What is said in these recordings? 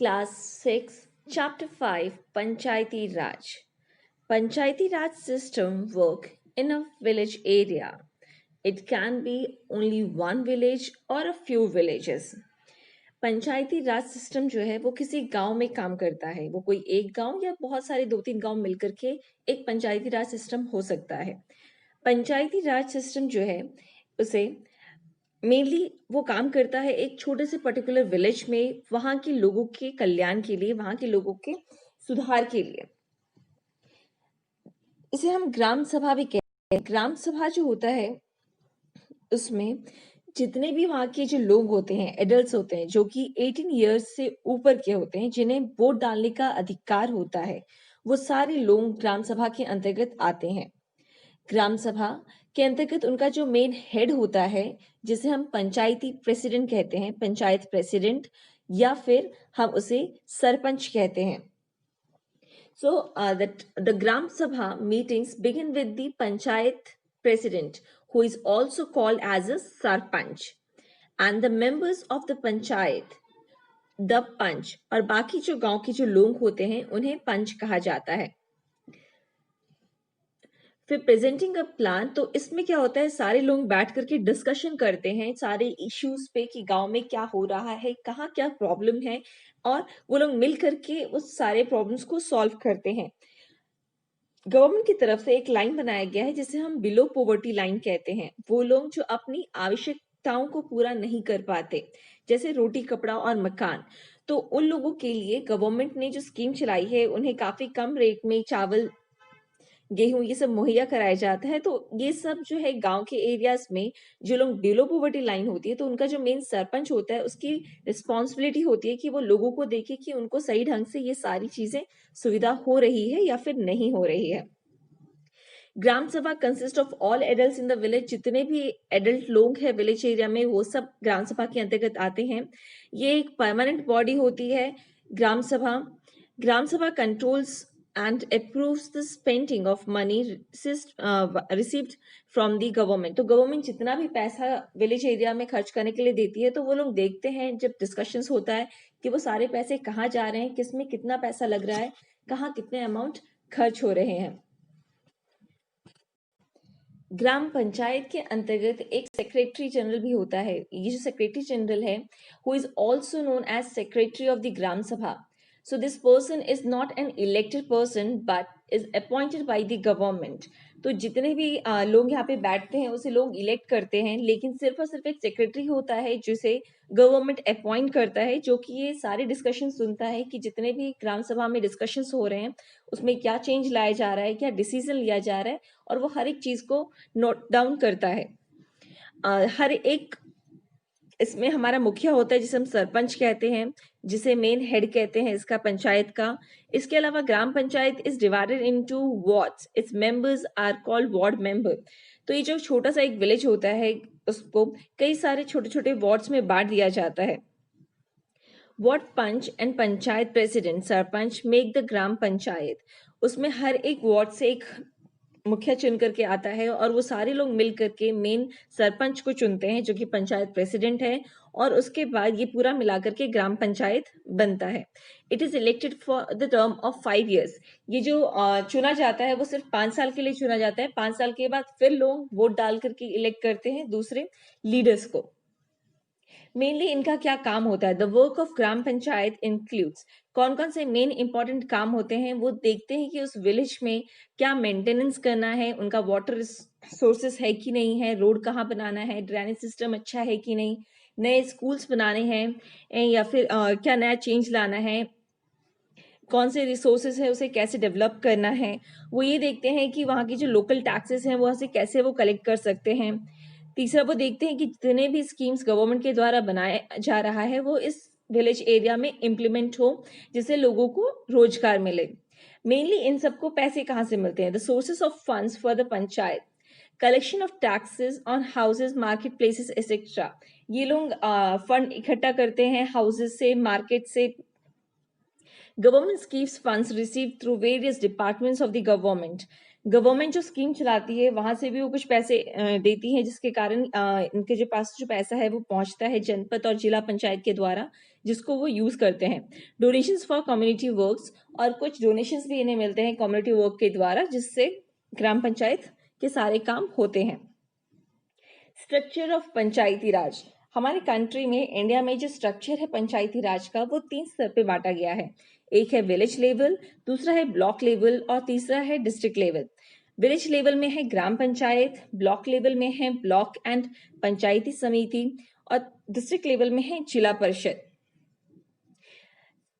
Class 6, Chapter 5, Panchayati Raj. Panchayati Raj system work in a village area. It can be only one village or a few villages. Panchayati Raj system जो है वो किसी गांव में काम करता है। वो कोई एक गांव या बहुत सारे 2-3 गांव मिलकर के एक पंचायती राज सिस्टम हो सकता है। पंचायती राज सिस्टम जो है उसे मेनली वो काम करता है एक छोटे से पर्टिकुलर विलेज में, वहां के लोगों के कल्याण के लिए, वहां के लोगों के सुधार के लिए। इसे हम ग्राम सभा भी कहते हैं। ग्राम सभा जो होता है उसमें जितने भी वहां के जो लोग होते हैं, एडल्ट्स होते हैं जो कि 18 इयर्स से ऊपर के होते हैं, जिन्हें वोट डालने का अधिकार होता है, वो सारे लोग ग्राम सभा के अंतर्गत आते हैं। ग्राम सभा के अंतर्गत उनका जो मेन हेड होता है, जिसे हम पंचायती प्रेसिडेंट कहते हैं, पंचायत प्रेसिडेंट, या फिर हम उसे सरपंच कहते हैं। So the Gram Sabha meetings begin with the Panchayat president, who is also called as a Sarpanch, and the members of the Panchayat, the Panch, और बाकी जो गांव के जो लोग होते हैं उन्हें पंच कहा जाता है। फिर प्रेजेंटिंग अ प्लान, तो इसमें क्या होता है, सारे लोग बैठ करके डिस्कशन करते हैं सारे इश्यूज पे कि गांव में क्या हो रहा है, कहाँ क्या प्रॉब्लम है, और वो लोग मिल करके उस सारे प्रॉब्लम्स को सॉल्व करते हैं। गवर्नमेंट की तरफ से एक लाइन बनाया गया है जिसे हम बिलो पॉवर्टी लाइन कहते हैं। वो लोग जो अपनी आवश्यकताओं को पूरा नहीं कर पाते, जैसे रोटी कपड़ा और मकान, तो उन लोगों के लिए गवर्नमेंट ने जो स्कीम चलाई है, उन्हें काफी कम रेट में चावल, गेहूं, ये सब मुहैया कराया जाता है। तो ये सब जो है गांव के एरियाज में जो लोग बिलो पॉवर्टी लाइन होती है, तो उनका जो मेन सरपंच होता है उसकी रिस्पॉन्सिबिलिटी होती है कि वो लोगों को देखे कि उनको सही ढंग से ये सारी चीजें सुविधा हो रही है या फिर नहीं हो रही है। ग्राम सभा consist of all adults in the village. जितने भी एडल्ट लोग हैं विलेज एरिया में, वो सब ग्राम सभा के अंतर्गत आते हैं। ये एक परमानेंट बॉडी होती है ग्राम सभा। ग्राम सभा controls and approves the spending of money received from the government। तो गवर्नमेंट जितना भी पैसा विलेज एरिया में खर्च करने के लिए देती है, तो वो लोग देखते हैं जब डिस्कशंस होता है कि वो सारे पैसे कहाँ जा रहे हैं, किसमें कितना पैसा लग रहा है, कहाँ कितने अमाउंट खर्च हो रहे हैं। ग्राम पंचायत के अंतर्गत एक सेक्रेटरी जनरल भी होता है। ये जो सेक्रेटरी जनरल है, who is also known as secretary of the gram sabha. So this person is not an elected person but is appointed by the government। तो जितने भी लोग यहाँ पे बैठते हैं उसे लोग इलेक्ट करते हैं, लेकिन सिर्फ और सिर्फ एक सेक्रेटरी होता है जिसे गवर्नमेंट अपॉइंट करता है, जो कि ये सारे डिस्कशन सुनता है कि जितने भी ग्राम सभा में डिस्कशंस हो रहे हैं उसमें क्या चेंज लाया जा रहा है, क्या डिसीजन लिया जा रहा है, और वो हर एक चीज को नोट डाउन करता है। हर एक इसमें हमारा मुखिया होता है जिसे हम सरपंच कहते हैं, जिसे मेन हेड कहते हैं इसका पंचायत का। इसके अलावा gram panchayat is divided into wards. Its members are called ward member. तो ये जो छोटा सा एक विलेज होता है उसको कई सारे छोटे छोटे वार्ड्स में बांट दिया जाता है। Ward panch and panchayat president, sarpanch, make the gram panchayat. उसमें हर एक वार्ड से एक मुखिया चुन करके आता है और वो सारे लोग मिल करके मेन सरपंच को चुनते हैं, जो कि पंचायत प्रेसिडेंट है, और उसके बाद ये पूरा मिलाकर के ग्राम पंचायत बनता है। It is elected for the term of 5 years। ये जो चुना जाता है वो सिर्फ 5 साल के लिए चुना जाता है। 5 साल के बाद फिर लोग वोट डाल करके इलेक्ट करते हैं दूसरे लीडर्स को। मेनली इनका क्या काम होता है, the work of gram panchayat includes, कौन कौन से मेन इंपॉर्टेंट काम होते हैं, वो देखते हैं कि उस विलेज में क्या मेंटेनेंस करना है, उनका वाटर सोर्सेस है कि नहीं है, रोड कहाँ बनाना है, ड्रेनेज सिस्टम अच्छा है कि नहीं, नए स्कूल्स बनाने हैं या फिर क्या नया चेंज लाना है, कौन से रिसोर्सेज है उसे कैसे डेवलप करना है। वो ये देखते हैं कि वहाँ की जो लोकल टैक्सेस हैं वहाँ से कैसे वो कलेक्ट कर सकते हैं। तीसरा, वो देखते हैं कि जितने भी स्कीम्स गवर्नमेंट के द्वारा बनाया जा रहा है वो इस विलेज एरिया में इम्प्लीमेंट हो, जिससे लोगों को रोजगार मिले। मेनली इन सबको पैसे कहाँ से मिलते हैं, the sources of funds for the panchayat, collection of taxes on houses, market places etcetera. ये लोग फंड इकट्ठा करते हैं हाउसेज से, मार्केट से। Government gives funds received through various departments of the government। Government जो स्कीम चलाती है वहां से भी वो कुछ पैसे देती है, जिसके कारण इनके जो पास जो पैसा है वो पहुंचता है जनपद और जिला पंचायत के द्वारा, जिसको वो यूज करते हैं। डोनेशंस फॉर कम्युनिटी वर्क्स, और कुछ डोनेशंस भी इन्हें मिलते हैं कम्युनिटी वर्क के द्वारा, जिससे ग्राम पंचायत के सारे काम होते हैं। स्ट्रक्चर ऑफ पंचायती राज। हमारे कंट्री में, इंडिया में जो स्ट्रक्चर है पंचायती राज का, वो 3 स्तर पे बांटा गया है। एक है विलेज लेवल, दूसरा है ब्लॉक लेवल और तीसरा है डिस्ट्रिक्ट लेवल। विलेज लेवल में है ग्राम पंचायत, ब्लॉक लेवल में है ब्लॉक एंड पंचायती समिति और डिस्ट्रिक्ट लेवल में है जिला परिषद।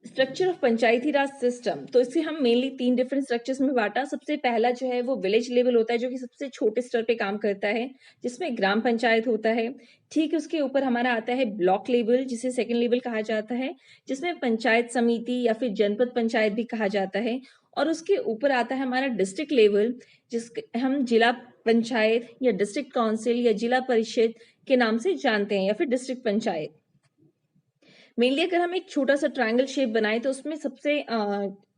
Structure of Panchayati Raj system, तो इसे हम मेनली 3 डिफरेंट स्ट्रक्चर्स में बांटा। सबसे पहला जो है वो विलेज लेवल होता है, जो कि सबसे छोटे स्तर पे काम करता है, जिसमें ग्राम पंचायत होता है। ठीक उसके ऊपर हमारा आता है ब्लॉक लेवल, जिसे सेकंड लेवल कहा जाता है, जिसमें पंचायत समिति या फिर जनपद पंचायत भी कहा जाता है। और उसके ऊपर आता है हमारा डिस्ट्रिक्ट लेवल, जिसके हम जिला पंचायत या डिस्ट्रिक्ट काउंसिल या जिला परिषद के नाम से जानते हैं, या फिर डिस्ट्रिक्ट पंचायत। मेनली अगर हम एक छोटा सा ट्रायंगल शेप बनाए तो उसमें सबसे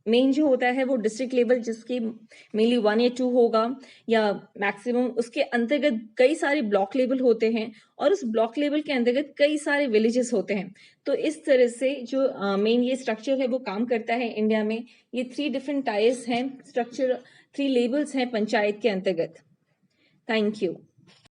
मेन जो होता है वो डिस्ट्रिक्ट लेवल, जिसकी मेनली 1 या 2 होगा या मैक्सिमम। उसके अंतर्गत कई सारे ब्लॉक लेवल होते हैं और उस ब्लॉक लेवल के अंतर्गत कई सारे विलेजेस होते हैं। तो इस तरह से जो मेन ये स्ट्रक्चर है वो काम करता है इंडिया में। ये 3 डिफरेंट टायर्स हैं, स्ट्रक्चर 3 लेवल्स हैं पंचायत के अंतर्गत। Thank you.